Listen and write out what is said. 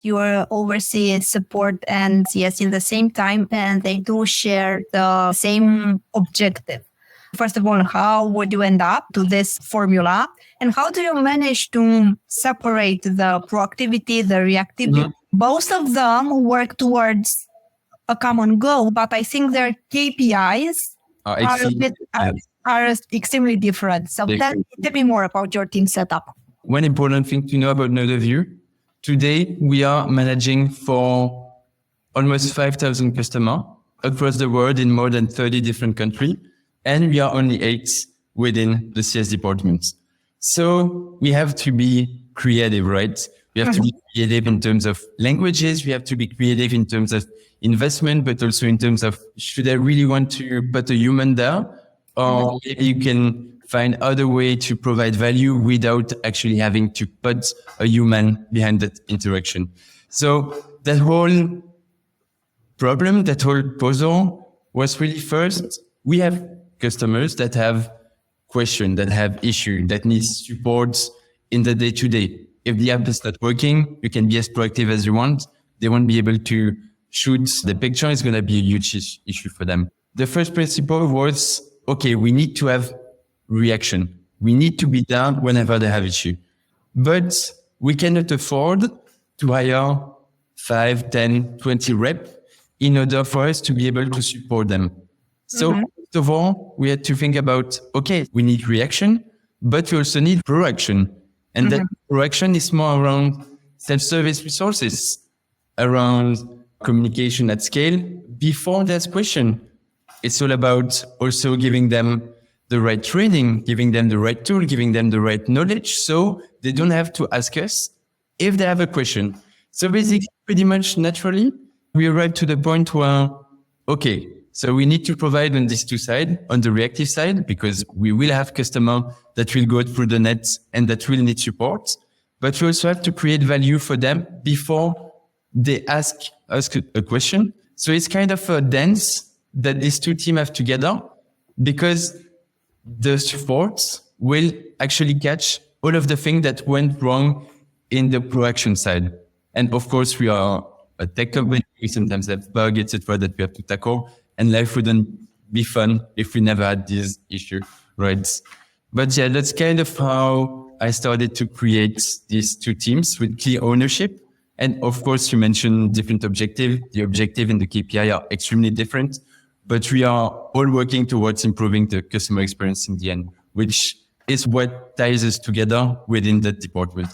you oversee support and CS in the same time, and they do share the same objective. First of all, how would you end up to this formula? And how do you manage to separate the proactivity, the reactivity? Mm-hmm. Both of them work towards a common goal, but I think their KPIs are extremely different. So tell me more about your team setup. One important thing to know about NodeView. Today, we are managing for almost 5,000 customers across the world in more than 30 different countries. And we are only 8 within the CS department. So we have to be creative, right? We have to be creative in terms of languages. We have to be creative in terms of investment, but also in terms of, should I really want to put a human there? Or maybe you can find other way to provide value without actually having to put a human behind that interaction. So that whole problem, that whole puzzle was really first, we have customers that have questions, that have issues, that need support in the day-to-day. If the app is not working, you can be as proactive as you want. They won't be able to shoot the picture. It's going to be a huge issue for them. The first principle was, okay, we need to have reaction. We need to be there whenever they have issue. But we cannot afford to hire 5, 10, 20 reps in order for us to be able to support them. So first of all, we had to think about, okay, we need reaction, but we also need proaction. And that proaction is more around self-service resources, around communication at scale before there's question. It's all about also giving them the right training, giving them the right tool, giving them the right knowledge, so they don't have to ask us if they have a question. So basically, pretty much naturally, we arrived to the point where, okay, so we need to provide on these two sides, on the reactive side, because we will have customers that will go through the net and that will need support. But we also have to create value for them before they ask us a question. So it's kind of a dance that these two teams have together, because the support will actually catch all of the things that went wrong in the proaction side. And of course, we are a tech company. We sometimes have bugs, etc., that we have to tackle. And life wouldn't be fun if we never had this issue, right? But yeah, that's kind of how I started to create these two teams with clear ownership. And of course, you mentioned different objectives. The objective and the KPI are extremely different, but we are all working towards improving the customer experience in the end, which is what ties us together within that department.